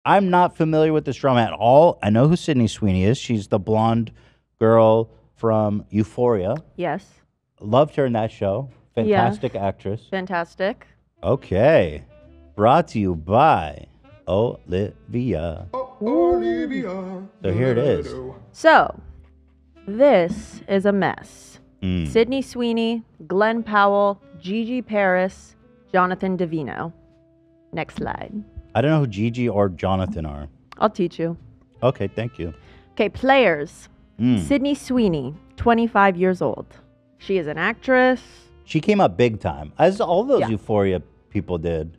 I'm not familiar with this drama at all. I know who Sydney Sweeney is. She's the blonde girl from Euphoria. Yes. Loved her in that show. Fantastic actress. Fantastic. Okay. Brought to you by Olivia. Olivia. So here it is. So, this is a mess. Mm. Sydney Sweeney, Glenn Powell, Gigi Paris, Jonathan Davino. Next slide. I don't know who Gigi or Jonathan are. I'll teach you. Okay, thank you. Okay, players. Mm. Sydney Sweeney, 25 years old. She is an actress. She came up big time, as all those Yeah. Euphoria people did.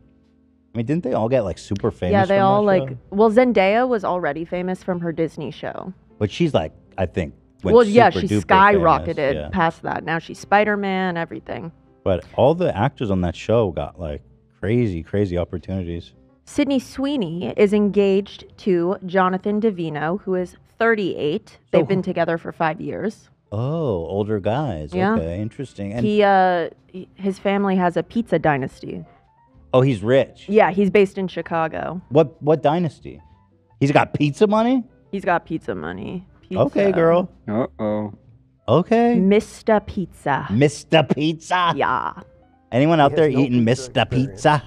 I mean, didn't they all get like super famous? Yeah, they from all that like. show? Well, Zendaya was already famous from her Disney show. But she's like, I think. Went Well, yeah, super she duper skyrocketed famous, yeah. past that. Now she's Spider-Man, everything. But all the actors on that show got like crazy, crazy opportunities. Sydney Sweeney is engaged to Jonathan Davino, who is 38. They've been together for 5 years. Oh, older guys. Yeah. Okay, interesting. And His family has a pizza dynasty. oh, he's rich. Yeah, he's based in Chicago. What dynasty? He's got pizza money? He's got pizza money. Pizza. Okay, girl. Uh-oh. Okay. Mr. Pizza. Mr. Pizza. Yeah. Anyone out He there has no eating pizza Mr. experience. Pizza?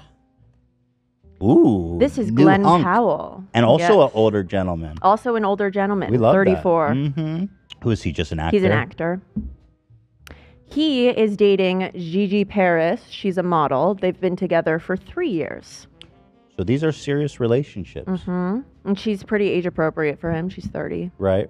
Ooh. This is new Glenn hunk. Powell. And also Yes. an older gentleman. Also an older gentleman, We love 34. that. Mm-hmm. Who is he? Just an actor? He's an actor. He is dating Gigi Paris. She's a model. They've been together for 3 years. So these are serious relationships. Mm-hmm. And she's pretty age appropriate for him. She's 30. Right.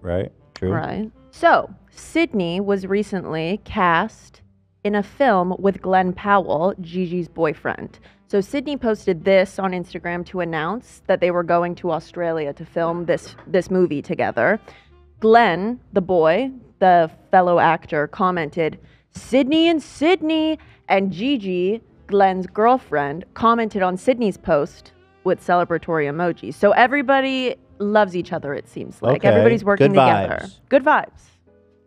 True. Right. So, Sydney was recently cast in a film with Glenn Powell, Gigi's boyfriend. So, Sydney posted this on Instagram to announce that they were going to Australia to film this movie together. Glenn, the boy, the fellow actor, commented, "Sydney and Sydney." And Gigi, Glenn's girlfriend, commented on Sydney's post with celebratory emojis. So everybody loves each other, it seems like. Okay. Everybody's working Good together. vibes. Good vibes.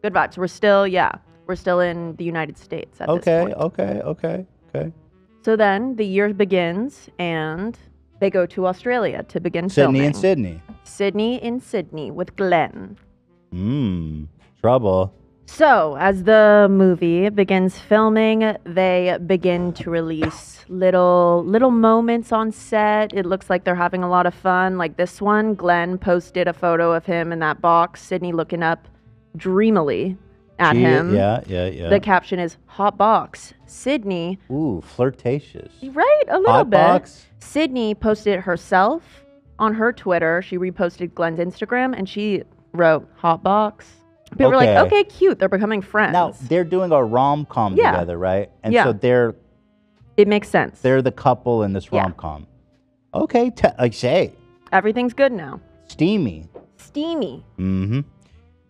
Good vibes. We're still in the United States at this point. Okay. So then the year begins and they go to Australia to begin Sydney filming. and Sydney. Sydney in Sydney with Glenn. Trouble. So, as the movie begins filming, they begin to release little moments on set. It looks like they're having a lot of fun. Like this one, Glenn posted a photo of him in that box, Sydney looking up dreamily at him. Yeah. The caption is "Hot Box." Sydney, Ooh, flirtatious. right? A little Hot bit. box? Sydney posted it herself on her Twitter. She reposted Glenn's Instagram and she wrote "Hot Box." People were like, Okay. "Okay, cute. They're becoming friends." Now they're doing a rom-com Yeah. together, right? And Yeah. so It makes sense. they're the couple in this Yeah. rom-com. Okay, like say, Everything's good now. steamy. Steamy. Mm-hmm.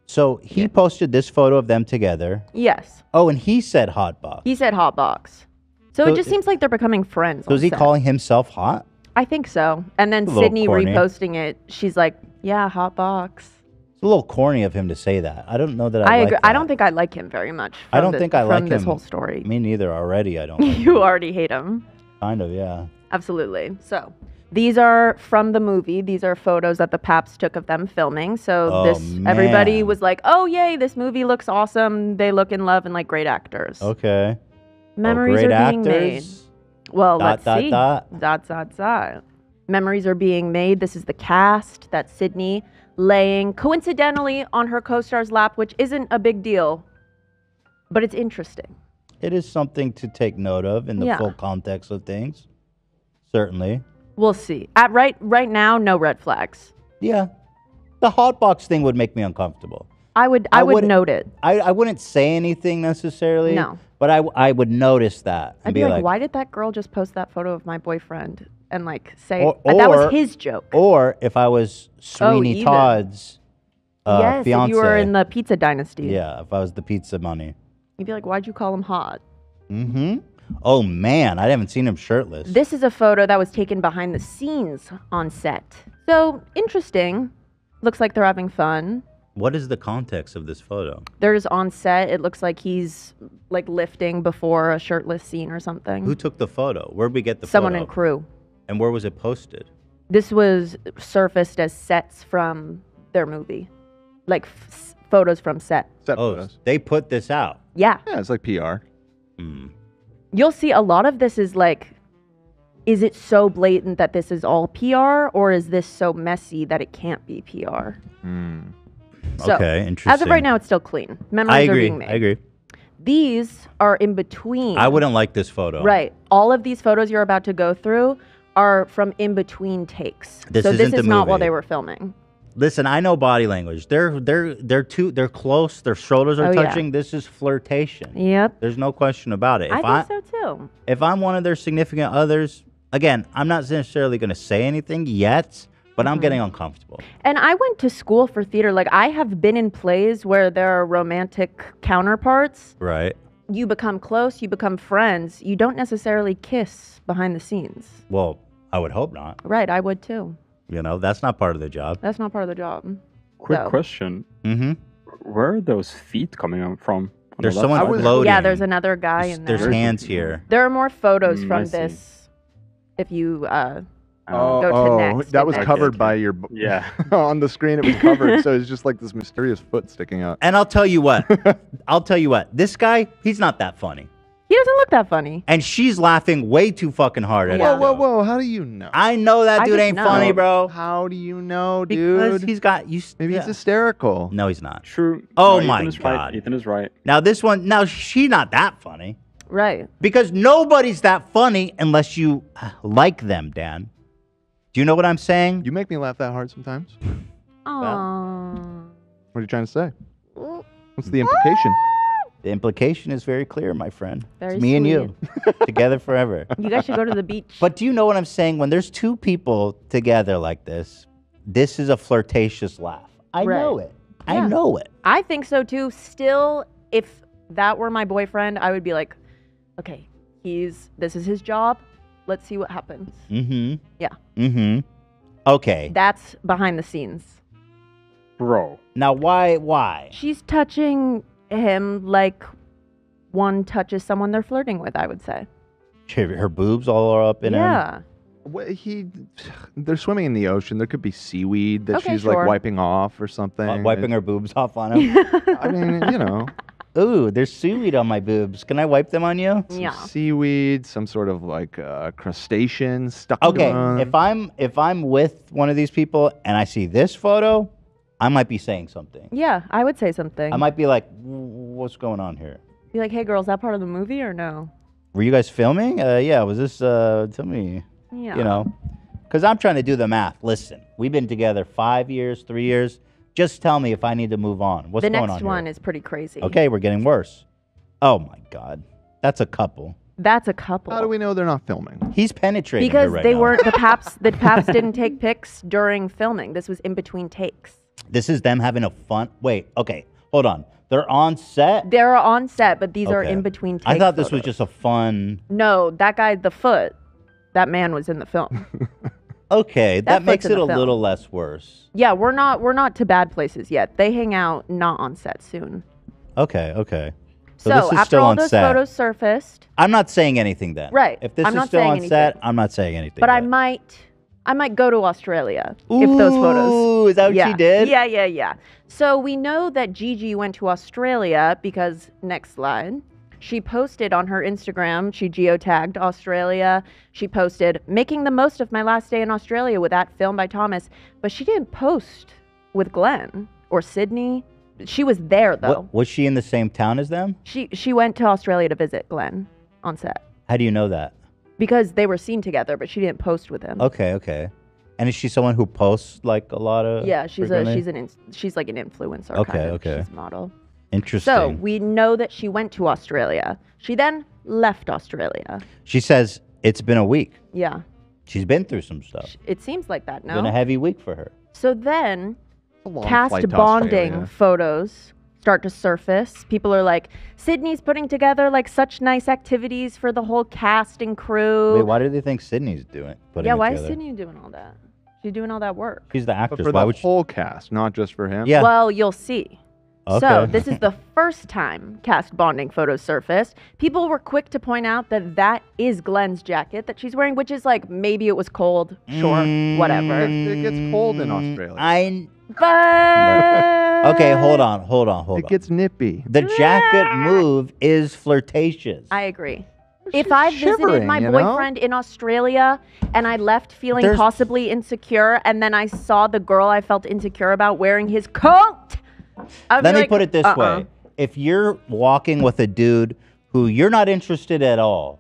So he posted this photo of them together. Yes. Oh, and he said hot box. He said "Hot Box." So So it just seems like they're becoming friends. So on is he set. calling himself hot? I think so. And then A little Sydney corny. reposting it. She's like, "Yeah, Hot Box." It's a little corny of him to say that. I don't know that I I like agree. that. I don't think I like him very much. I don't think I like from this him. whole story. Me neither. Already, I don't. Like You already hate him. Kind of, yeah. Absolutely. So these are from the movie. These are photos that the Paps took of them filming. So Oh, everybody man. was like, "Oh yay, this movie looks awesome. They look in love and like great actors." Okay. Memories great are being made. actors. Well, Dot, let's dot, see. dot. Dot. Memories are being made. This is the cast that Sydney laying coincidentally on her co-star's lap, which isn't a big deal, but it's interesting. It is something to take note of in the Yeah. full context of things. Certainly. We'll see. At right now, no red flags. Yeah. The hot box thing would make me uncomfortable. I would note it. I wouldn't say anything necessarily. No. But I would notice that. I'd And be like, why did that girl just post that photo of my boyfriend and like say Or- that was or- his joke? Or if I was Sweeney even. Todd's Yes, fiance. if you were in the pizza dynasty. Yeah, if I was the pizza money. You'd be like, why'd you call him hot? Mm-hmm. Oh, man. I haven't seen him shirtless. This is a photo that was taken behind the scenes on set. So interesting. Looks like they're having fun. What is the context of this photo? They're just on set. It looks like he's like lifting before a shirtless scene or something. Who took the photo? Where'd we get the Someone photo? in crew. And where was it posted? This was surfaced as sets from their movie, like photos from set. Set Oh, photos. they put this out. Yeah. Yeah, it's like PR. Hmm. You'll see a lot of this is like, is it so blatant that this is all PR, or is this so messy that it can't be PR? So, Okay, interesting. as of right now, it's still clean. Memories I are agree. being made. I agree. These are in between. I wouldn't like this photo. Right. All of these photos you're about to go through are from in between takes. This so this isn't is the not while movie. they were filming. Listen, I know body language. They're close. Their shoulders are Oh, yeah. touching. This is flirtation. Yep. There's no question about it. I think so too. If I'm one of their significant others, again, I'm not necessarily going to say anything yet, but I'm getting uncomfortable. And I went to school for theater. Like, I have been in plays where there are romantic counterparts. Right. You become close, you become friends. You don't necessarily kiss behind the scenes. Well, I would hope not. Right, I would too. You know, that's not part of the job. That's not part of the job. Quick So- question. Mm-hmm. Where are those feet coming from? On There's the left someone side? was- floating. Yeah, there's another guy in there. There's hands here. There are more photos I from see. this. If you Oh, go to next. that and was next. covered okay. by your. Yeah. On the screen, it was covered, so it's just like this mysterious foot sticking out. And I'll tell you what. This guy, he's not that funny. He doesn't look that funny. And she's laughing way too fucking hard at Yeah. him. Whoa, whoa, whoa! How do you know? I know that I dude just ain't know. funny, bro. How do you know, Because dude? he's got you. Maybe yeah. he's hysterical. No, he's not. True. Oh No, my Ethan is God. Right. Ethan is right. Now this one. Now she's not that funny Right. because nobody's that funny unless you like them, Dan. Do you know what I'm saying? You make me laugh that hard sometimes. Aww. What are you trying to say? What's the implication? The implication is very clear, my friend. Very It's me and you together forever. You guys should go to the beach. But do you know what I'm saying? When there's two people together like this is a flirtatious laugh. I know Right. it. I Yeah. know it. I think so too. Still, if that were my boyfriend, I would be like, okay, this is his job. Let's see what happens. Mm-hmm. Yeah. Mm-hmm. Okay. That's behind the scenes. Bro. Now why? She's touching him like one touches someone they're flirting with, I would say. Her boobs all are up in him. Yeah. They're swimming in the ocean. There could be seaweed that Okay, she's sure. like wiping off or something. Wiping her boobs off on him. I mean, you know, Ooh, there's seaweed on my boobs. Can I wipe them on you? Yeah. seaweed, some sort of like crustacean stuck. Okay, on. if I'm with one of these people and I see this photo, I might be saying something. Yeah, I would say something. I might be like, what's going on here? be like, hey, girl, is that part of the movie or no? Were you guys filming? Yeah, was this, tell me, Yeah. you know, because I'm trying to do the math. Listen, we've been together 5 years, 3 years. Just tell me if I need to move on. What's the going on next here? one is pretty crazy. Okay, we're getting worse. Oh my God. That's a couple. That's a couple. How do we know they're not filming? He's penetrating her Because right they now. weren't the paps didn't take pics during filming. This was in between takes. This is them having a fun. Wait, okay, hold on. They're on set. They're on set, but these are Okay. in between takes. I thought this was photos. just a fun. No, that guy, the foot, that man was in the film. Okay, that foot's makes in it the a film. little less worse. Yeah, we're not to bad places yet. They hang out not on set soon. Okay, okay. So, this is after still all on those set. photos surfaced, I'm not saying anything then. Right. If this I'm is not still saying on anything. set, I'm not saying anything. but I yet. might go to Australia if those photos. Ooh, is that what yeah. she did? Yeah. So we know that Gigi went to Australia because, next slide, she posted on her Instagram, she geotagged Australia. She posted, making the most of my last day in Australia with that film by Thomas. But she didn't post with Glenn or Sydney. She was there, though. Was she in the same town as them? She went to Australia to visit Glenn on set How do you know that? because they were seen together, but she didn't post with him. Okay, okay. And is she someone who posts like a lot of? Yeah, she's frequently? she's like an influencer. Okay, kind of. okay. She's a model. Interesting. So we know that she went to Australia. She then left Australia. She says it's been a week. Yeah, She's been through some stuff. it seems like that. It's been a No. heavy week for her. So then, A long cast flight to bonding Australia. photos start to surface. People are like, Sydney's putting together like such nice activities for the whole cast and crew. Wait, why do they think Sydney's doing? Putting yeah, it why is together? Sydney doing all that? She's doing all that work. She's the But actress. for Why the would she? whole cast, not just for him. Yeah. Well, you'll see. Okay. So this is the first time cast bonding photos surfaced. People were quick to point out that that is Glenn's jacket that she's wearing, which is like, maybe it was cold, sure, whatever. It gets cold in Australia. But Okay, hold on. It gets nippy. The jacket move is flirtatious. I agree. She's If I visited shivering, my you know? boyfriend in Australia and I left feeling There's- possibly insecure, and then I saw the girl I felt insecure about wearing his coat, I'd Let be me like, put it this way. If you're walking with a dude who you're not interested at all,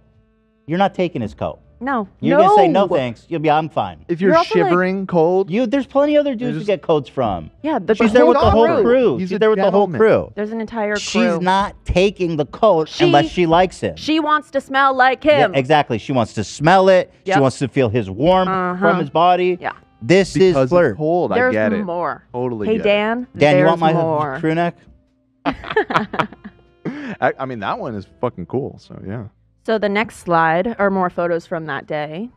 you're not taking his coat. No. You're going to say, no thanks. You'll be, I'm fine. If you're You're also, like- shivering cold, There's plenty of other dudes to just- get coats from. Yeah, the She's there with the whole crew. crew. He's She's a there with the whole gentleman. crew. There's an entire crew. She's not taking the coat She- unless she likes him. She wants to smell like Yeah, him. exactly. She wants to smell it. She Yep. wants to feel his warmth from his body. Yeah. This because is flirt. it's cold, There's I get it. more. Totally Hey, get it. Dan. Dan, you want there's my more. crew neck? I mean, that one is fucking cool. So yeah. So the next slide are more photos from that day.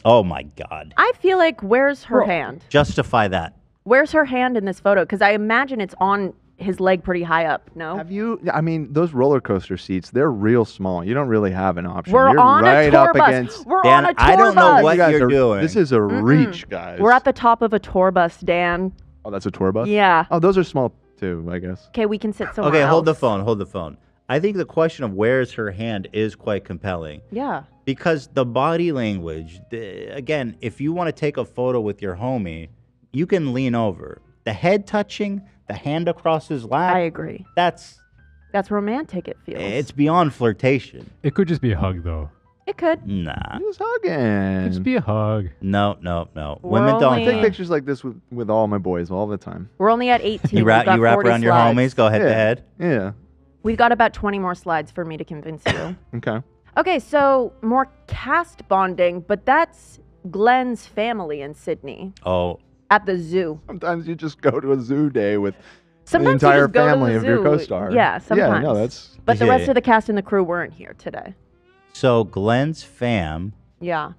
Oh my God. I feel like, where's her hand? Justify that. Where's her hand in this photo? Because I imagine it's on his leg pretty high up, no? Have you? I mean, those roller coaster seats—they're real small. You don't really have an option. We're You're on right a tour up bus. against. We're Dan, on a tour I don't know bus. what You guys you're are- doing. This is a reach, guys. We're at the top of a tour bus, Dan. Oh, that's a tour bus. Yeah. Oh, those are small too, I guess. Okay, we can sit somewhere Okay, else. hold the phone. Hold the phone. I think the question of where is her hand is quite compelling. Yeah. Because the body language, again, if you want to take a photo with your homie, you can lean over. The head touching, the hand across his lap, I agree. that's That's romantic, it feels. it's beyond flirtation. It could just be a hug, though. It could. Nah. Just It hugging. could just be a hug. No. We're Women don't. only- I take pictures like this with all my boys all the time. We're only at 18. You We've wrap got 40 around your slides. homies, go head to Yeah. head. Yeah. We've got about 20 more slides for me to convince you. Okay. Okay, so more cast bonding, but that's Glenn's family in Sydney Oh, at the zoo. Sometimes you just go to a zoo day with Sometimes the you entire just go to family the of your zoo. co-star. Yeah, sometimes. Yeah, no, that's But the Yeah. rest of the cast and the crew weren't here today. so Glenn's fam, Yeah.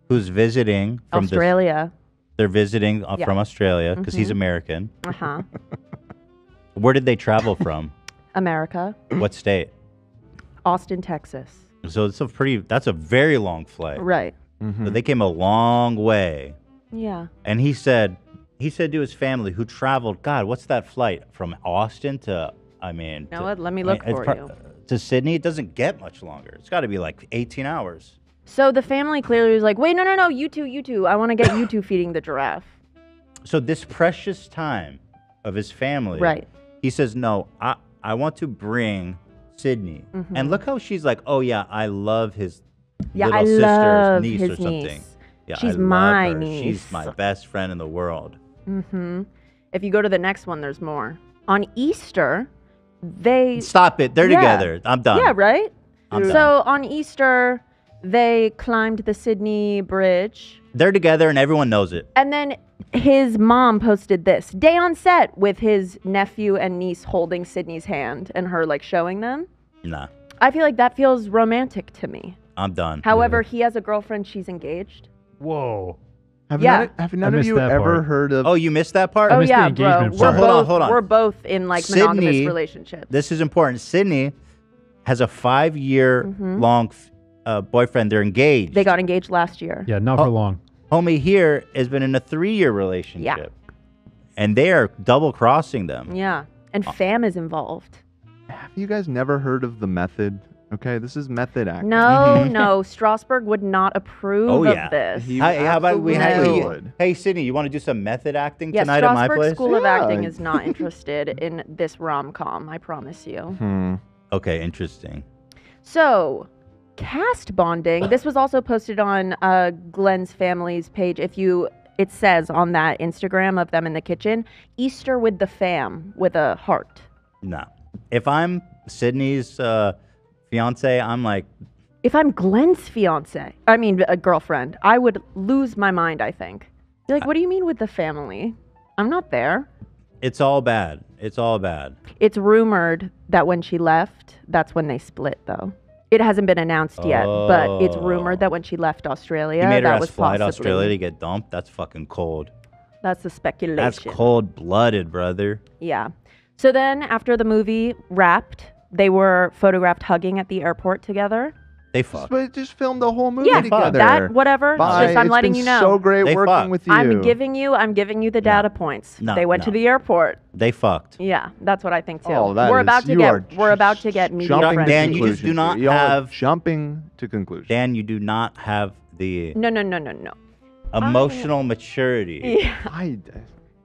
who's visiting from Australia. they're visiting Yeah. from Australia because he's American. Uh-huh. Where did they travel from? America. What state? Austin, Texas. So that's a very long flight. Right. So they came a long way. Yeah. And he said to his family who traveled, God, what's that flight from Austin to, You know what? Let me look for you. To Sydney? It doesn't get much longer. It's got to be like 18 hours. So the family clearly was like, wait, no, you two. I want to get you two feeding the giraffe. So this precious time of his family, Right. he says, no, I want to bring Sydney. And look how she's like, oh yeah, I love his Yeah, little I sister's love niece his or something. niece. Yeah, She's I love my her. niece. She's my best friend in the world. Mm-hmm. If you go to the next one, there's more. On Easter, they... Stop it. They're Yeah. together. I'm done. Yeah, right? I'm So done. on Easter, they climbed the Sydney Bridge. They're together and everyone knows it. And then his mom posted this day on set with his nephew and niece holding Sydney's hand and her like showing them. Nah, I feel like that feels romantic to me. I'm done. However, he has a girlfriend, she's engaged. Whoa. Have Yeah. none of missed you that ever part. heard of? Oh, you missed that part? Oh missed the yeah, bro. engagement We're part. Hold on, both hold on. we're both in like monogamous Sydney- relationships. This is important. Sydney has a 5-year long boyfriend. They're engaged. They got engaged last year. Yeah, not for long. Homie here has been in a 3-year relationship. And they are double crossing them. Yeah. And fam is involved. Have you guys never heard of the method? Okay, this is method acting. No, no. Strasbourg would not approve Oh, yeah. of this. He How about we absolutely have would. Hey Sydney, you want to do some method acting Yeah, tonight at my Strasbourg place? School of Yeah. Acting is not interested in this rom-com, I promise you. Okay, interesting. So, cast bonding. This was also posted on Glenn's family's page. It says on that Instagram of them in the kitchen, Easter with the fam with a heart. No. If I'm Sydney's fiance, I'm like, If I'm Glenn's a girlfriend, I would lose my mind, I think. Be like, what do you mean with the family? I'm not there. it's all bad. It's all bad. It's rumored that when she left, that's when they split, though. It hasn't been announced yet, but it's rumored that when she left Australia, You made her that ass was fly to possibly. Australia to get dumped? That's fucking cold. That's the speculation. That's cold-blooded, brother. Yeah. So then, after the movie wrapped, they were photographed hugging at the airport together. They fucked. But just filmed the whole movie Yeah, together. that whatever. Bye. Just, I'm It's letting been you know. so great They working fucked. with you. I'm giving you the data points. No, They went to no. the airport. They fucked. Yeah, that's what I think too. Oh, that we're is- about to you get are we're about to get media jumping to friendly. Dan, you just do conclusions not here. Y'all are have- jumping to conclusions. Dan, you do not have the No. emotional maturity. Yeah.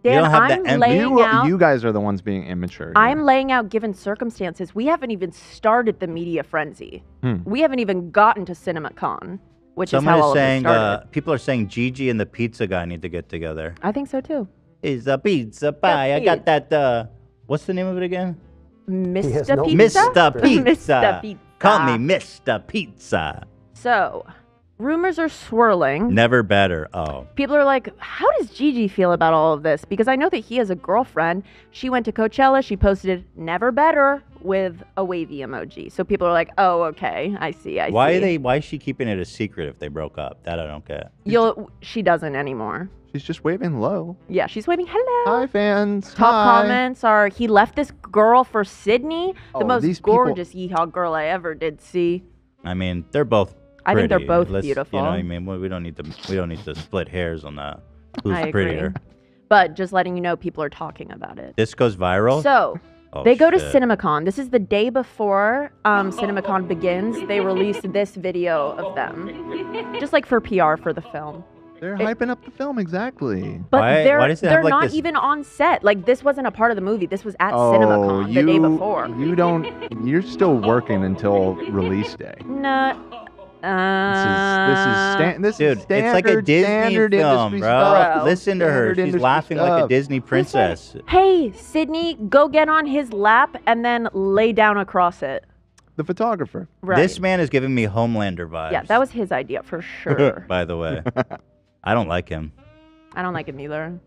You Dan, don't have the I'm empathy. laying out. You guys are the ones being immature. here. I'm laying out given circumstances. We haven't even started the media frenzy. Hmm. We haven't even gotten to CinemaCon, which Someone is how is all of this saying, started. people are saying Gigi and the pizza guy need to get together. I think so too. Is a pizza pie. I got that, what's the name of it again? Mr. no Pizza? Mr. Pizza. Mr. Pizza. Call me Mr. Pizza. So, rumors are swirling. Never better. Oh. People are like, how does Gigi feel about all of this? Because I know that he has a girlfriend. She went to Coachella. She posted never better with a wavy emoji. So people are like, oh, okay. I see. Why is she keeping it a secret if they broke up? That I don't get. She doesn't anymore. She's just waving low. Yeah, she's waving hello. Hi, fans. Top Hi. comments are, he left this girl for Sydney. The Oh, most these people- gorgeous yeehaw girl I ever did see. I mean, they're both I think they're pretty. both You beautiful. know what I mean? We don't need to split hairs on that. Who's I agree. prettier? But just letting you know, people are talking about it. This goes viral? So, Oh, they go to shit. CinemaCon. This is the day before CinemaCon begins. They released this video of them, just like for PR for the film. They're hyping up the film, exactly. But Why they're does it have, they're like, not this- even on set. Like this wasn't a part of the movie. This was at Oh, CinemaCon the day before. You're still working until release day. No. This Dude, is it's like a standard- Disney standard film, industry bro. stuff. Listen to her. Standard She's industry laughing like a stuff. Disney princess. Hey, Sydney, go get on his lap and then lay down across it. The photographer. Right. This man is giving me Homelander vibes. Yeah, that was his idea for sure. By the way. I don't like him. I don't like him either.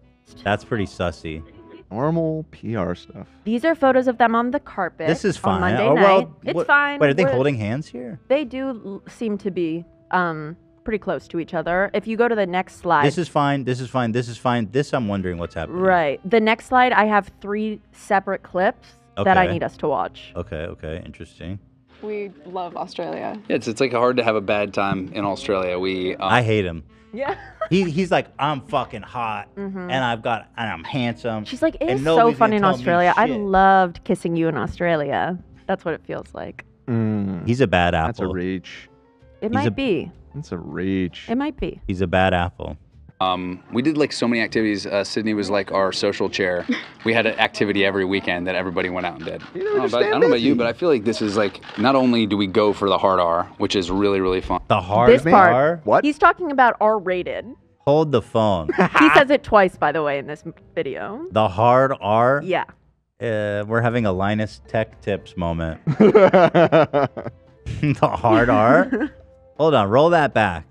That's pretty sussy. Normal PR stuff. These are photos of them on the carpet. This is on fine. Monday Oh, night. well, It's what- fine. Wait, are they We're- holding hands here? They do seem to be pretty close to each other. If you go to the next slide. This is fine. This is fine. This is fine. This I'm wondering what's happening. Right. The next slide, I have 3 separate clips that I Okay. need us to watch. Okay, interesting. We love Australia. It's like hard to have a bad time in Australia. I hate him. Yeah. He's like, I'm fucking hot, and I'm handsome. She's like, it and is so nobody's fun gonna in tell me Australia. I shit." loved kissing you in Australia. That's what it feels like. He's a bad That's a apple. reach. It He's might a- be. That's a reach. It might be. He's a bad apple. We did like so many activities. Sydney was like our social chair. We had an activity every weekend that everybody went out and did. You I don't know about you, but I feel like this is like not only do we go for the hard R, which is really really fun. The hard This part- R. What? He's talking about R-rated. Hold the phone. He says it twice, by the way, in this video. The hard R. Yeah. We're having a Linus Tech Tips moment. The hard R. Hold on. Roll that back.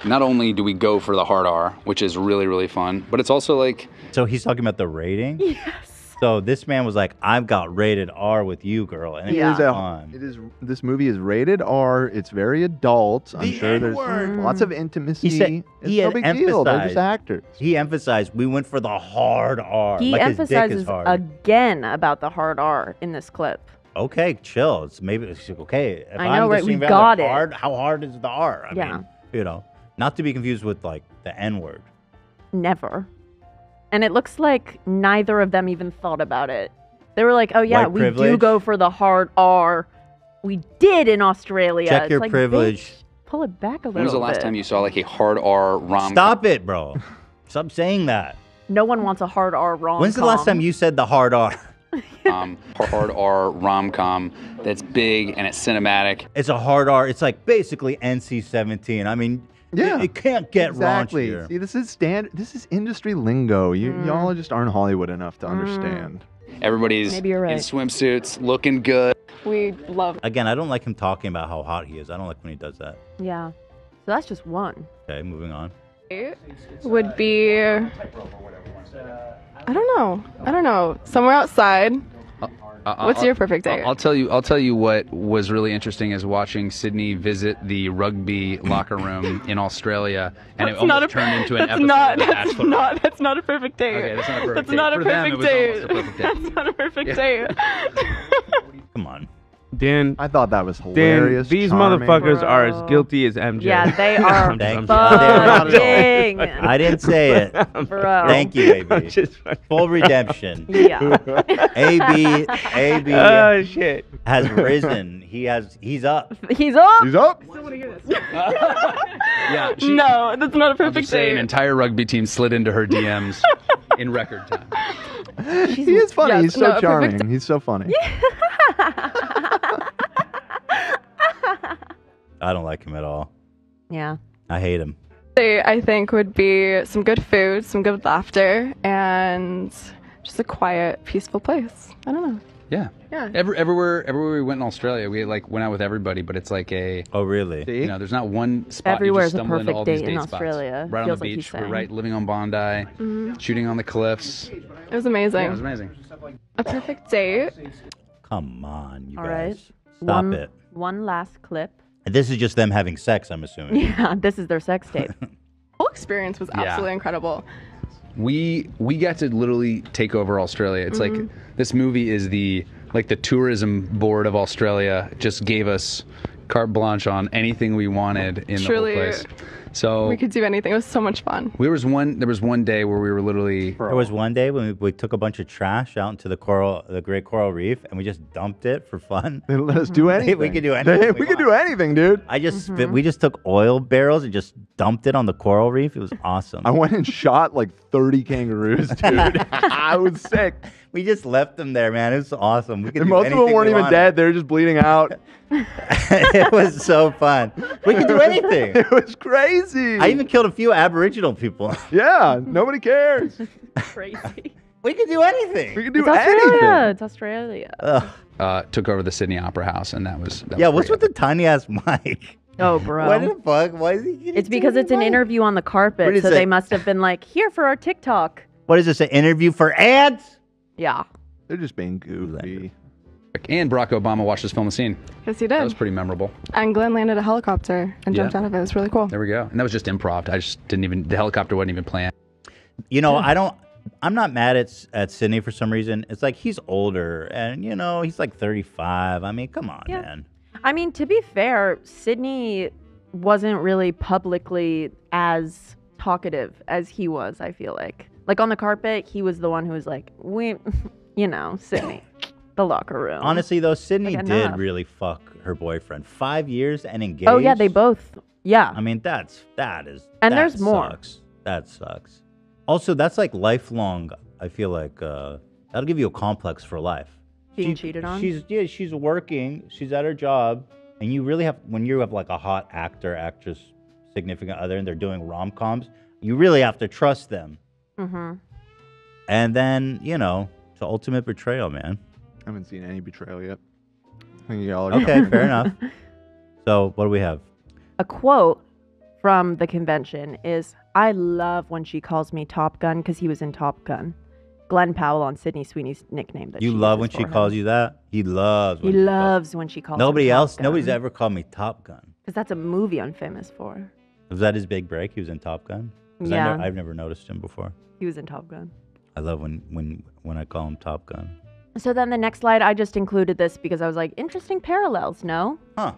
Not only do we go for the hard R, which is really really fun, but it's also like So he's talking about the rating. Yes. So this man was like, "I've got rated R with you, girl," and Yeah. it's fun. This movie is rated R. It's very adult. I'm The sure there's N-word. lots of intimacy. He said- it's he no had big deal. They're just emphasized- actors. He emphasized we went for the hard R. He like his dick is emphasizes hard. again about the hard R in this clip. Okay, chill. It's okay. If I know, I'm right? just We thinking about got the it. hard, how hard is the R? I Yeah. mean, you know, not to be confused with like the N word. Never. And it looks like neither of them even thought about it. They were like, oh, yeah, White we do privilege. go for the hard R. We did in Australia. Check It's your like, privilege. bitch, pull it back a little bit. when was the last time you saw like a hard R rom? Stop it, bro. Stop saying that. No one wants a hard R rom-com. When's the last time you said the hard R? Hard R rom com that's big and it's cinematic. It's a hard R. It's like basically NC-17. I mean, Yeah, it can't get exactly. raunchier. See, this is This is industry lingo. Y'all just aren't Hollywood enough to understand. Everybody's Maybe you're in right. swimsuits, looking good. We love Again, I don't like him talking about how hot he is. I don't like when he does that. Yeah. So that's just one. Okay, moving on. would be I don't know. Somewhere outside. What's your perfect date? I'll tell you. I'll tell you what was really interesting is watching Sydney visit the rugby locker room in Australia, and it almost turned into an episode of The Bachelor. That's not a perfect date. Okay, that's not a perfect That's date. not a For them, it perfect was date. almost a perfect date. That's not a perfect date. Come on. Dan, I thought that was Dan, hilarious. these charming. motherfuckers are Bro. as guilty as MJ. Yeah, they are Thank you. fucking. I didn't say it. Bro. Thank you, AB. I'm just fucking- Full redemption. Yeah. AB Oh shit. has risen. He's up. He's up. He's up. Yeah, No, that's not a I'll perfect just say an date. entire rugby team slid into her DMs in record time. He is funny. Yes, He's so no, a perfect charming. He's so funny. I don't like him at all. Yeah. I hate him. Date, I think, would be some good food, some good laughter, and just a quiet, peaceful place. I don't know. Yeah. Yeah. Everywhere we went in Australia, we like went out with everybody, but it's like a Oh, really? See? there's not one spot Everywhere you is just a stumble into perfect all these date in date spots. Australia, Right on feels the like he's beach, we're saying. right living on Bondi, shooting on the cliffs. It was amazing. Yeah, it was amazing. A perfect date. Come on, you All guys. right. Stop it. One last clip. And this is just them having sex, I'm assuming. Yeah, this is their sex tape. The whole experience was Yeah. absolutely incredible. We got to literally take over Australia. It's like this movie is the tourism board of Australia just gave us carte blanche on anything we wanted in Truly. the whole place. So We could do anything. It was so much fun. there was one day where we were literally There was one day when we took a bunch of trash out into the Great Coral Reef, and we just dumped it for fun. They let us do anything. We could do anything We we could do anything, dude. We just took oil barrels and just dumped it on the coral reef. It was awesome. I went and shot like 30 kangaroos, dude. I was sick. We just left them there, man. It was awesome. We could And do most of them anything weren't we even wanted. dead. They were just bleeding out. It was so fun. We could do anything. It was crazy. I even killed a few Aboriginal people. Yeah, nobody cares. Crazy. We could do anything. We can do It's Australia. anything. It's Australia. Ugh. took over the Sydney Opera House, and that was Yeah, what's pretty with the tiny ass mic? Oh, bro. What the fuck? Why is he getting It's because tiny it's an mic? interview on the What carpet, is so it? they must have been like, here for our TikTok. What is this? An interview for ads? Yeah. They're just being goofy. And Barack Obama watched us film the scene. Yes, he That did. was pretty memorable. And Glenn landed a helicopter and jumped Yeah. out of it. It was really cool. There we go. And that was just improv. I just didn't even the helicopter wasn't even planned. You know, I'm not mad at Sydney for some reason. It's like he's older, and you know he's like 35. I mean, come on, Yeah. man. I mean, to be fair, Sydney wasn't really publicly as talkative as he was, I feel like. Like on the carpet, he was the one who was like, Sydney, the locker room. Honestly, though, Sydney Like, did enough. really fuck her boyfriend. 5 years and engaged. Oh, yeah, they both. Yeah. I mean, that And there's more. sucks. That sucks. Also, that's like lifelong. I feel like that'll give you a complex for life. Being cheated on? She's working. She's at her job, and you really have when you have like a hot actor, actress, significant other, and they're doing rom-coms. You really have to trust them. Mm-hmm. And then it's the ultimate betrayal, man. I haven't seen any betrayal yet. I think y'all are Okay, fair enough. So what do we have? A quote from the convention is, I love when she calls me Top Gun because he was in Top Gun. Glenn Powell on Sydney Sweeney's nickname. That You she love uses when she for him. calls you that? He loves. He when she calls- loves when she calls Nobody him Top else. Gun. Nobody's ever called me Top Gun. Because that's a movie I'm famous for. Was that his big break? He was in Top Gun. 'Cause Yeah. I've never noticed him before. He was in Top Gun. I love when I call him Top Gun. So then the next slide, I just included this because I was like, interesting parallels, no? Huh?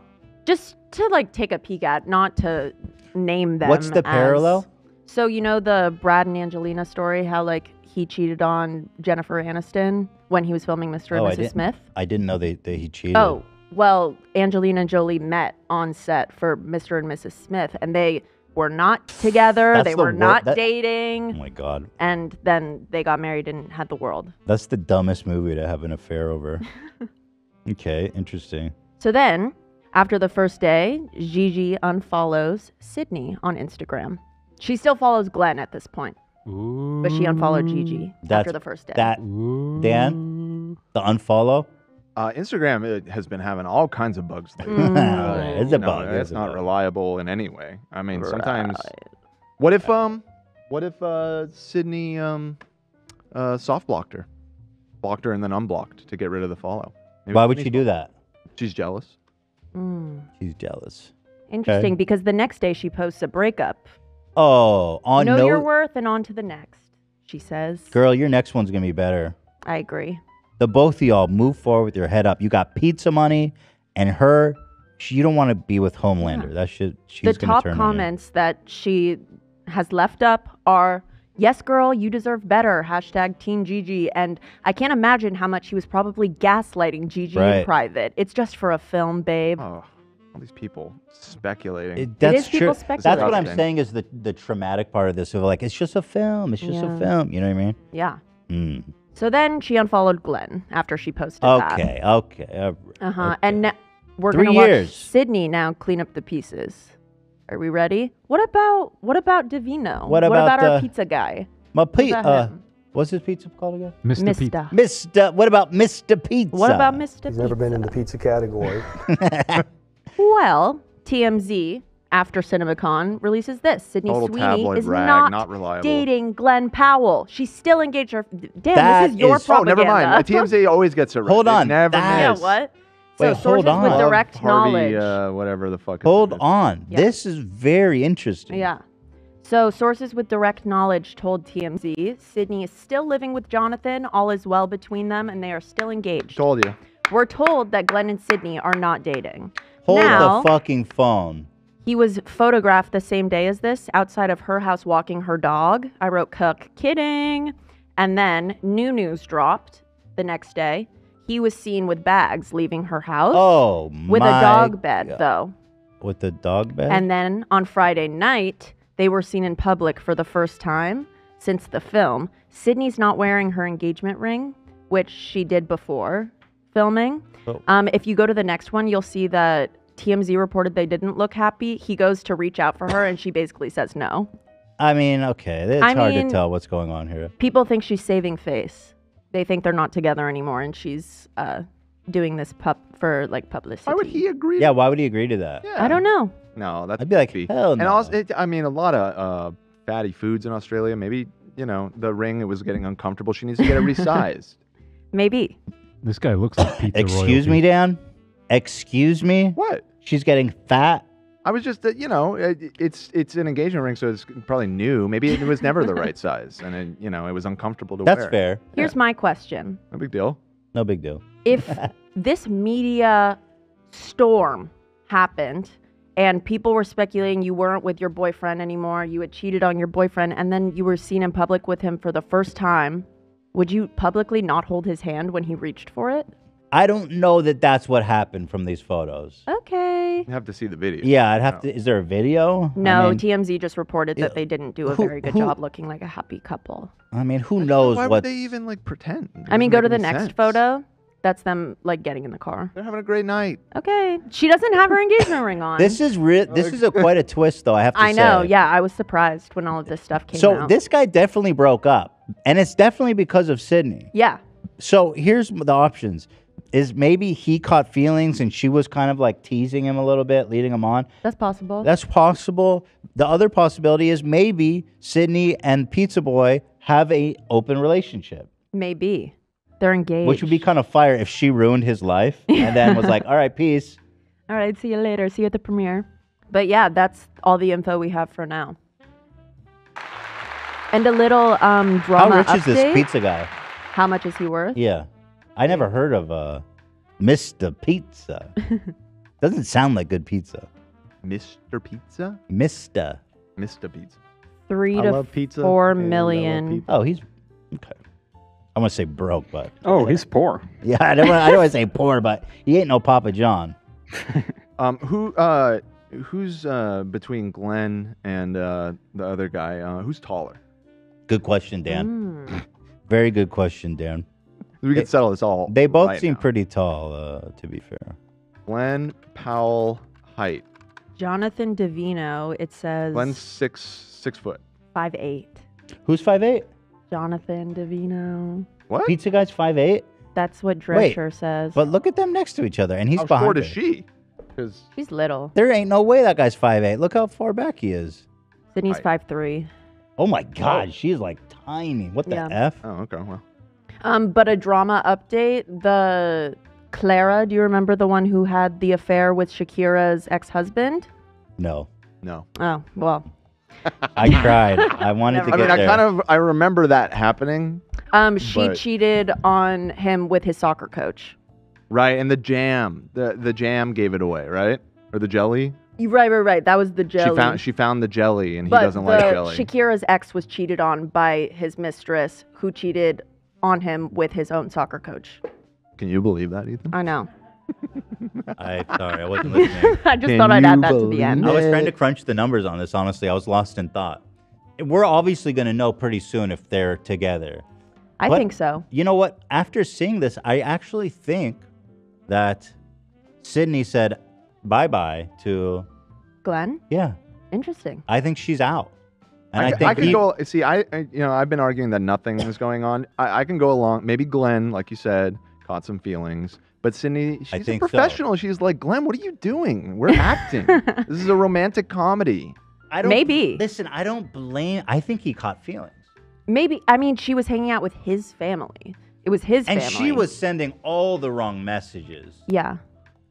Just to like take a peek at, not to name them. What's the as- parallel? So you know the Brad and Angelina story, how like he cheated on Jennifer Aniston when he was filming Mr. Oh, I and Mrs. didn't- Smith? I didn't know that he cheated. Oh, well, Angelina and Jolie met on set for Mr. and Mrs. Smith, and they were not together. That's They the were wor- not that- dating. Oh my God. And then they got married and had the world. That's the dumbest movie to have an affair over. Okay, interesting. So then, after the first day, Gigi unfollows Sydney on Instagram. She still follows Glenn at this point, but she unfollowed Gigi after That's- the first day. Dan, the unfollow. Instagram has been having all kinds of bugs lately. It's a No, bug. It's a not bug. reliable in any way. I mean, sometimes. What if Sydney soft blocked her? blocked her and then unblocked to get rid of the follow. Maybe Why it's would she Sydney's do fault. that? She's jealous. She's jealous. Interesting, Okay. because the next day she posts a breakup. Oh, on Know your note, worth and on to the next, she says. girl, your next one's gonna be better. I agree. The both of y'all move forward with your head up. You got pizza money, and her. You don't want to be with Homelander. That shit. She's The gonna top turn on you. comments that she has left up are, yes, girl, you deserve better. Hashtag Team Gigi. And I can't imagine how much he was probably gaslighting Gigi in Right. private. It's just for a film, babe. Oh, all these people speculating. That's is people true. That's speculating. what I'm Disgusting. saying is the traumatic part of this. Of like, it's just a film. It's just a Yeah. film. You know what I mean? Yeah. Mm. So then she unfollowed Glenn after she posted that. Okay. Okay. Uh-huh. okay. And we're 3 going to watch years. Sydney now clean up the pieces. Are we ready? What about Davino? What about, our pizza guy? My What about him? what's his pizza called again? Mr. Pete. Mista. What about Mr. Pizza? What about Mr. He's never been in the pizza category. Well, TMZ, after CinemaCon, releases this. Sydney Total Sweeney tabloid is rag, not, not reliable. dating Glenn Powell. She's still engaged. Damn, That this is your is- Oh, never propaganda. mind. TMZ always gets it right. Hold They on. never That- miss. Yeah, what? So Wait, sources hold on. with Love direct Hardy, knowledge. whatever the fuck. his Hold name is. on. Yeah. This is very interesting. Yeah. So sources with direct knowledge told TMZ Sydney is still living with Jonathan. All is well between them, and they are still engaged. Told you. We're told that Glenn and Sydney are not dating. Hold Now- the fucking phone. He was photographed the same day as this outside of her house walking her dog. I wrote, "Cook, kidding." And then new news dropped the next day. He was seen with bags leaving her house Oh with my a dog bed, God. though. With the dog bed? And then on Friday night, they were seen in public for the first time since the film. Sydney's not wearing her engagement ring, which she did before filming. Oh. If you go to the next one, you'll see that TMZ reported they didn't look happy. He goes to reach out for her, and she basically says no. I mean, okay. It's I hard mean- to tell what's going on here. People think she's saving face. They think they're not together anymore, and she's doing this for like publicity. Why would he agree? Yeah, why would he agree to that? Yeah. I don't know. No, that's I'd be like, goofy. hell And no. also, I mean, a lot of fatty foods in Australia. Maybe the ring it was getting uncomfortable. She needs to get it resized. Maybe. This guy looks like pizza Excuse royalty. me, Dan? Excuse me? What? She's getting fat? I was just it's an engagement ring, so it's probably new. Maybe it was never the right size, and it was uncomfortable to That's wear. fair. Here's my question. No big deal. No big deal. If this media storm happened and people were speculating you weren't with your boyfriend anymore, you had cheated on your boyfriend, and then you were seen in public with him for the first time, would you publicly not hold his hand when he reached for it? I don't know that that's what happened from these photos. Okay. You have to see the video. Yeah, I'd have to. Is there a video? No, I mean, TMZ just reported yeah, that they didn't do a who- very good who- job looking like a happy couple. who knows Why what? would they even pretend? It I mean, doesn't go to make the any next sense. photo. That's them getting in the car. They're having a great night. Okay. She doesn't have her engagement ring on. This is real. This is quite a twist, though. I have to say. I know. Yeah, I was surprised when all of this stuff came So out. this guy definitely broke up, and it's definitely because of Sydney. Yeah. So here's the options: is maybe he caught feelings, and she was kind of like teasing him a little bit, leading him on. That's possible. That's possible. The other possibility is maybe Sydney and Pizza Boy have a open relationship, Maybe. They're engaged. which would be kind of fire if she ruined his life and then was like, "All right, peace." All right, see you later. See you at the premiere. But yeah, that's all the info we have for now. And a little drama How rich update. is this pizza guy? How much is he worth? Yeah, I never heard of Mr. Pizza. Doesn't sound like good pizza. Mr. Pizza? Mr. Mr. Pizza. 3 I to love pizza. 4 and I love million. pizza. Oh, he's okay. I want to say broke, but Oh, he's poor. yeah, I don't want to say poor, but he ain't no Papa John. Who's between Glenn and the other guy? Who's taller? Good question, Dan. Mm. Very good question, Dan. We can settle this all. They both right seem now. pretty tall, to be fair. Glenn Powell height. Jonathan Davino, it says Glenn's 6 foot. 5'8". Who's 5'8"? Jonathan Davino. What? Pizza guy's 5'8"? That's what Wait, Drescher says. But look at them next to each other, and he's How behind short her. is she? Because She's little. There ain't no way that guy's 5'8". Look how far back he is. Sydney's Height. 5'3". Oh my God, she is like tiny. What the Yeah. F? oh, okay, well, But a drama update. The Clara, do you remember the one who had the affair with Shakira's ex-husband? No. No. Oh, well. I tried. I wanted to I get mean, there. I remember that happening. She But- cheated on him with his soccer coach. Right, and the jam. The jam gave it away, right? Or the jelly? Right. That was the jelly. She found the jelly and he But doesn't like jelly. Shakira's ex was cheated on by his mistress, who cheated on him with his own soccer coach. Can you believe that, Ethan? I know. Sorry, I wasn't listening. I just Can thought I'd you add that to the believe end. I was trying to crunch the numbers on this, honestly. I was lost in thought. We're obviously going to know pretty soon if they're together. I But think so. You know what? After seeing this, I actually think that Sydney said bye-bye to, Glenn? yeah, Interesting. I think she's out. And I I think could he, go. See, I've been arguing that nothing is going on. I can go along. Maybe Glenn, like you said, caught some feelings. But Sydney, she's a think so. professional. She's like, Glenn, what are you doing? We're acting. This is a romantic comedy. I don't, Maybe. Listen, I don't blame, I think he caught feelings. Maybe. I mean, she was hanging out with his family. It was his And family. she was sending all the wrong messages. Yeah.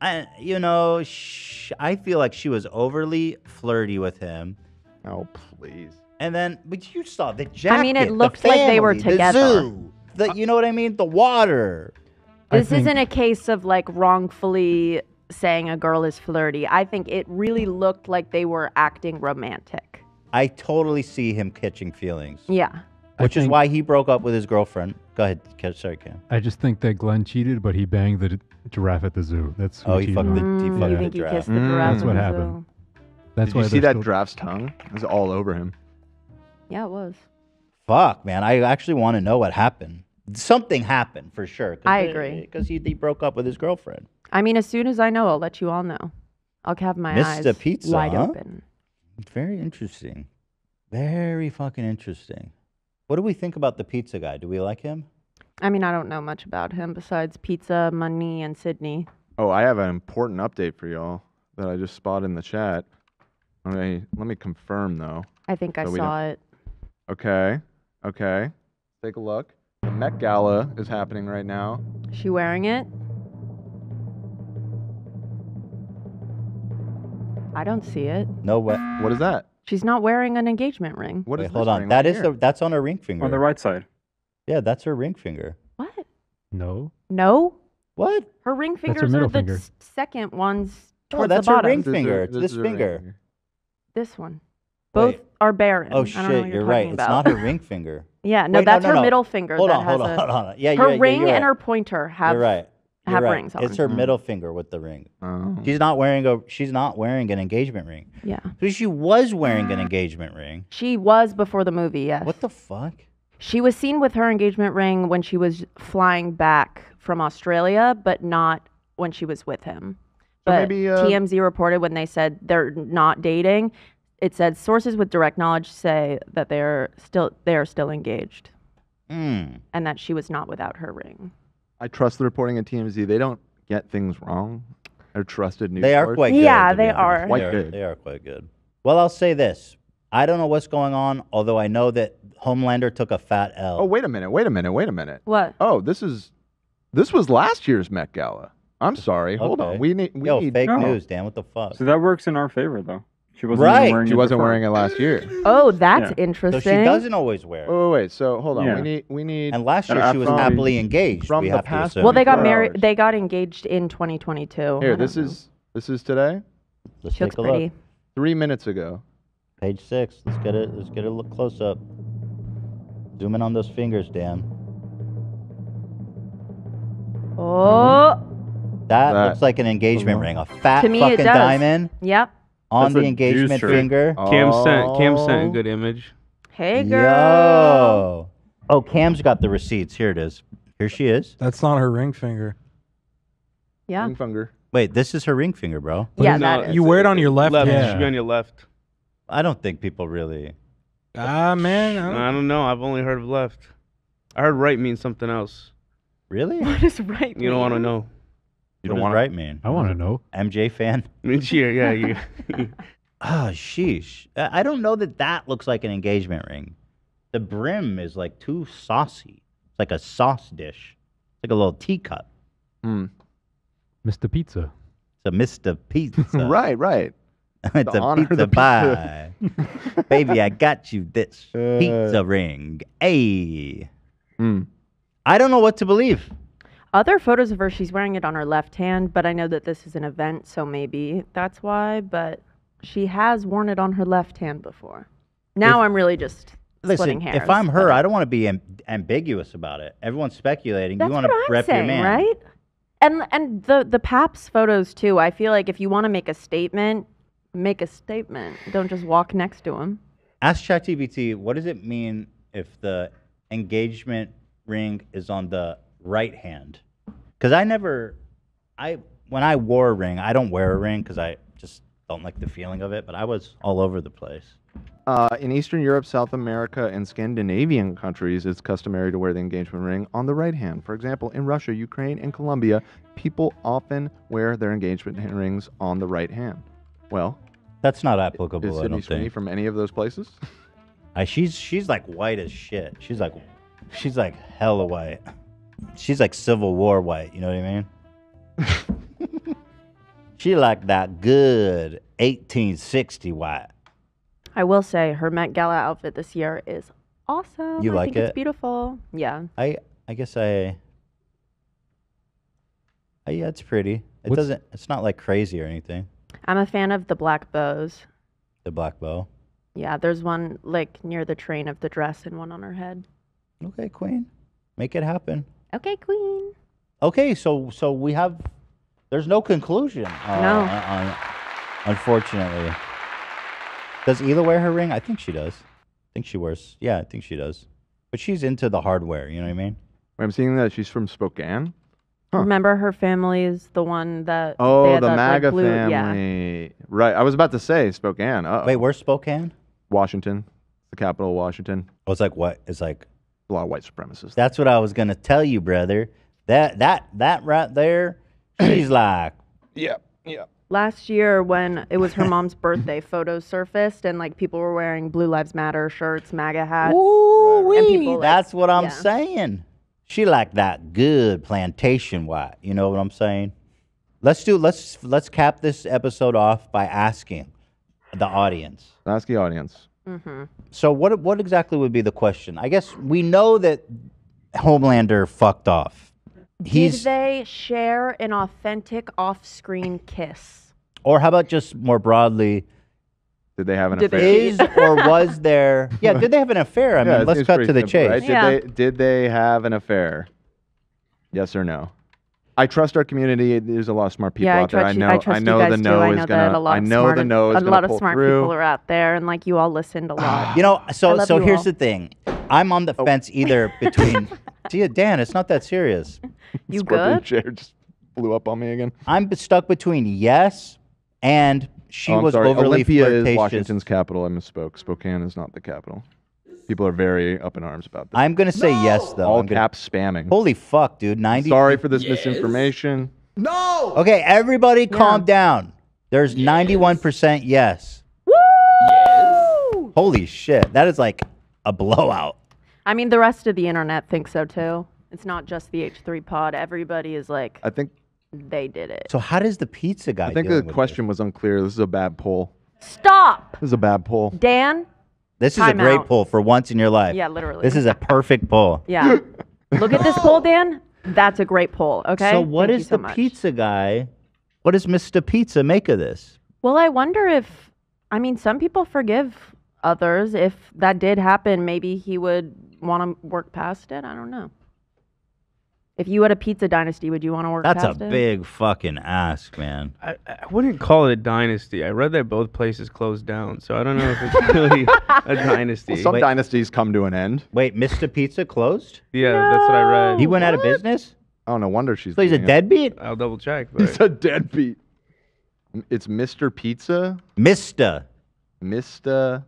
I feel like she was overly flirty with him. Oh, please. And then, but you saw the jacket. I mean, it the looked like they were family, together. The zoo, you know what I mean? The water. This isn't a case of like wrongfully saying a girl is flirty. I think it really looked like they were acting romantic. I totally see him catching feelings. Yeah. Which is why he broke up with his girlfriend. Go ahead. Sorry, Cam. I just think that Glenn cheated, but he banged the giraffe at the zoo. That's who Oh, he cheated fucked on. the, he You fucked think the he giraffe. kissed the giraffe? That's what in the happened. zoo? That's Did why you see they're that still- giraffe's tongue? It was all over him. Yeah, it was. Fuck, man. I actually want to know what happened. Something happened for sure. I agree. Because he broke up with his girlfriend. I mean, as soon as I know, I'll let you all know. I'll have my Mr. eyes Pizza, wide huh? open. Very interesting. Very fucking interesting. What do we think about the pizza guy? Do we like him? I mean, I don't know much about him besides pizza, money, and Sydney. Oh, I have an important update for y'all that I just spotted in the chat. Let me confirm though. I think I So we saw it. Okay. Take a look. The Met Gala is happening right now. Is she wearing it? I don't see it. No way. What is that? She's not wearing an engagement ring. What is Wait, this hold on. ring That right is here? that's on her ring finger. On the right side. Yeah, that's her ring finger. What? No. No? What? Her ring her fingers middle are the finger. second ones Oh, towards that's the her bottom. ring This is finger. her- It's this this is her ring finger. finger. This one. Both Wait. are barren. Oh I don't know shit, what you're talking right. It's about. not her ring finger. Yeah, no, Wait, that's her no. middle finger. Hold that on, has hold on. Yeah, her you're ring you're and right. her pointer have You're right. You're have right. rings on. It's her middle finger with the ring. Oh. She's not wearing an engagement ring. Yeah. So she was wearing an engagement ring. She was before the movie, yes. What the fuck? She was seen with her engagement ring when she was flying back from Australia, but not when she was with him. So But maybe, TMZ reported when they said they're not dating, it said sources with direct knowledge say that they are still engaged Hmm. and that she was not without her ring. I trust the reporting at TMZ. They don't get things wrong. They're trusted news They are source. quite good. Yeah, to be they honest. are. Quite They are, good. they are quite good. Well, I'll say this. I don't know what's going on, although I know that Homelander took a fat L. Oh, wait a minute. What? Oh, this was last year's Met Gala. I'm sorry. Hold Okay. on. We need fake No. news, Dan. What the fuck? So that works in our favor, though. She wasn't Right. even wearing She it wasn't before. wearing it last year. Oh, that's Yeah. interesting. So she doesn't always wear it. Oh, wait. So hold on. Yeah. We need. And last year And she was from- happily engaged. from we the have to past- assume. Well, they got 24 married. hours. They got engaged in 2022. I Here, don't this know. is today. Let's She looks take a pretty. look. 3 minutes ago. Page 6. Let's get it. Let's get a look close up. Zoom in on those fingers, Dan. Oh, That That- looks like an engagement ring. A fat To me, it fucking does. diamond yep. on That's the a engagement juicer. finger. Cam sent a Oh. good image. Hey, girl. Yo. Oh, Cam's got the receipts. Here it is. Here she is. That's not her ring finger. Yeah. Ring finger. Wait, this is her ring finger, bro. Yeah, No, that is. You wear it on your left Left. hand. It should be on your left. I don't think people really. Ah, man. I don't know. I've only heard of left. I heard right means something else. Really? What is right? You don't want to know. You don't don't wanna- right mean? I want to know. MJ fan? I mean, yeah. You. Oh, sheesh. I don't know that looks like an engagement ring. The brim is like too saucy. It's like a sauce dish. It's like a little teacup. Mm. Mr. Pizza. It's a Mr. Pizza. Right. It's To a honor pizza the pie. pizza. Baby, I got you this pizza ring. Hey. Mm. I don't know what to believe. Other photos of her, she's wearing it on her left hand, but I know that this is an event, so maybe that's why. But she has worn it on her left hand before. Now I'm really just splitting Listen, hairs. if I'm her, but- I don't want to be ambiguous about it. Everyone's speculating. That's You want what to I'm rep saying, your man. right? And the Paps photos too. I feel like if you want to make a statement, make a statement. Don't just walk next to him. Ask ChatGPT, what does it mean if the engagement ring is on the right hand? Because when I wore a ring, I don't wear a ring because I just don't like the feeling of it, but I was all over the place. In Eastern Europe, South America, and Scandinavian countries, it's customary to wear the engagement ring on the right hand. For example, in Russia, Ukraine, and Colombia, people often wear their engagement rings on the right hand. Well, That's not applicable, is I Sydney don't Sweeney think. from any of those places? She's like white as shit. She's like hella white. She's like Civil War white, you know what I mean? She like that good 1860 white. I will say her Met Gala outfit this year is awesome. You I like think it? It's beautiful. Yeah. I guess yeah, it's pretty. It's not like crazy or anything. I'm a fan of the black bows. The black bow. Yeah, there's one like near the train of the dress and one on her head. Okay, Queen. Make it happen. Okay, Queen. Okay, so there's no conclusion. No. Unfortunately. Does Hila wear her ring? I think she does. I think she wears. Yeah, I think she does. But she's into the hardware. You know what I mean? I'm seeing that she's from Spokane. Huh. Remember her family is the one that. they Oh, had the that, like, MAGA blue- Yeah. family. Right. I was about to say Spokane. Wait, where's Spokane? Washington, the capital of Washington. Oh, it's like what? It's like A lot of white supremacists. that's what I was gonna tell you, brother. That right there. She's like, Yeah. Last year, when it was her mom's birthday, photos surfaced and like people were wearing Blue Lives Matter shirts, MAGA hats. ooh, And people, like, that's what I'm yeah. saying. She like that good plantation white. You know what I'm saying? Let's cap this episode off by asking the audience. Ask the audience. Mm-hmm. So what exactly would be the question? I guess we know that Homelander fucked off. Did they share an authentic off-screen kiss? Or how about just more broadly, Did they have an Did affair? they- is or was there? Yeah, did they have an affair? I Yeah, mean, it let's seems cut pretty to the simple, chase. right? Yeah. Did they have an affair? Yes or no? I trust our community. There's a lot of smart people Yeah, I out there. trust you. I I trust know you guys the too. no I is know gonna. that a lot I of know smart, the no is a gonna lot of pull smart through. people are out there, and like you all listened a lot. You know, I so love so you here's all. the thing. I'm on the fence either between. Gee, Dan, it's not that serious. You Scorpion good? chair just blew up on me again. I'm stuck between yes and she I'm was sorry. overly Olympia flirtatious. is Washington's capital. I misspoke. Spokane is not the capital. People are very up in arms about this. I'm gonna say yes though. All I'm gonna- caps spamming. Holy fuck, dude! 90. Sorry for this misinformation. No. Okay, everybody, calm down. There's 91% yes. Woo! Holy shit, that is like a blowout. I mean, the rest of the internet thinks so too. It's not just the H3 pod. Everybody is like, I think they did it. So how does the pizza guy? I think dealing the with question was unclear. This is a bad poll. Stop, This is a bad poll. Dan. This is a Time great out. pull for once in your life. Yeah, literally. This is a perfect pull. Yeah. Look at this poll, Dan. That's a great poll. Okay. So what Thank you is so the much. pizza guy? What does Mr. Pizza make of this? Well, I wonder if, I mean, some people forgive others. If that did happen, maybe he would want to work past it. I don't know. If you had a pizza dynasty, would you want to work That's a past it? big fucking ask, man. I wouldn't call it a dynasty. I read that both places closed down, so I don't know if it's really a dynasty. Well, some Wait. dynasties come to an end. Wait, Mr. Pizza closed? Yeah, that's what I read. He went out of business? Oh, no wonder she's. So he's a leaving it. deadbeat? I'll double check. He's But a deadbeat. It's Mr. Pizza. Mr. Mr.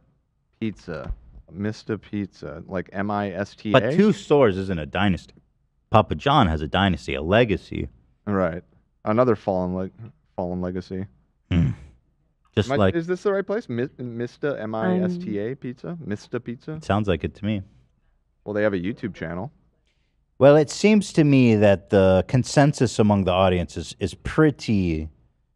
Pizza. Mr. Pizza. Like MISTA. But two stores isn't a dynasty. Papa John has a dynasty, a legacy. Right. Another fallen legacy. Just like, Is this the right place? Mista MISTA Pizza? Mista Pizza? sounds like it to me. Well, they have a YouTube channel. Well, it seems to me that the consensus among the audience is pretty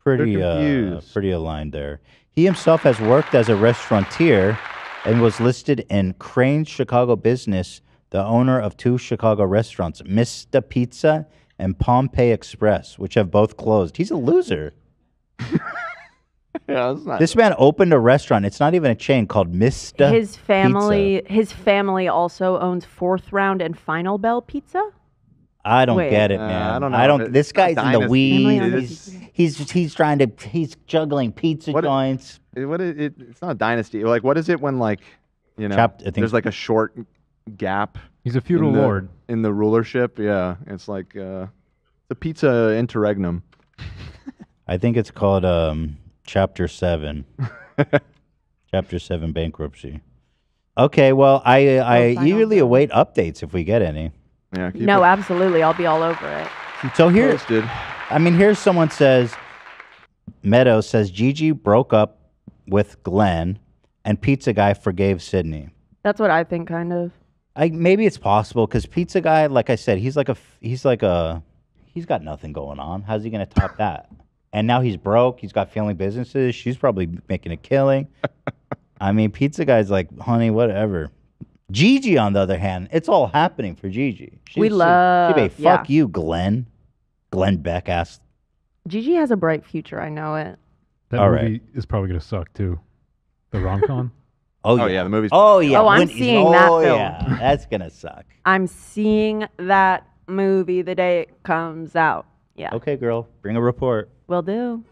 confused. pretty aligned there. He himself has worked as a restaurateur and was listed in Crane's Chicago Business, the owner of 2 Chicago restaurants, Mista Pizza and Pompeii Express, which have both closed. He's a loser. Yeah, it's not. This man opened a restaurant. It's not even a chain called Mista. His family, Pizza. his family also owns Fourth Round and Final Bell Pizza. I don't Wait. get it, man. I don't know I if don't. it- This it's not guy's in the dynasty. Family owned weeds. pizza. He's juggling pizza What- joints. It's not a dynasty. Like, what is it when, like, you know, I think- there's like a short gap He's a feudal in the, lord. in the rulership? Yeah, it's like the pizza interregnum. I think it's called Chapter 7. Chapter 7 bankruptcy. Okay, well, I final eagerly bill. await updates if we get any. Yeah, keep No, it absolutely. I'll be all over it. So here, posted. I mean, here's someone says, Meadows says Gigi broke up with Glenn, and Pizza Guy forgave Sydney. That's what I think, kind of. Maybe it's possible because Pizza Guy, like I said, he's got nothing going on. How's he gonna top that? And now he's broke. He's got family businesses. She's probably making a killing. I mean, Pizza Guy's like, honey, whatever. Gigi, on the other hand, it's all happening for Gigi. She may yeah. fuck you, Glenn. Glenn Beck asked. Gigi has a bright future. I know it. That All movie is probably gonna suck too. The rom-com. Oh yeah, the movie's. Oh yeah. Oh, I'm When- seeing that oh, film. Yeah, that's gonna suck. I'm seeing that movie the day it comes out. Yeah, Okay, girl, bring a report. will do.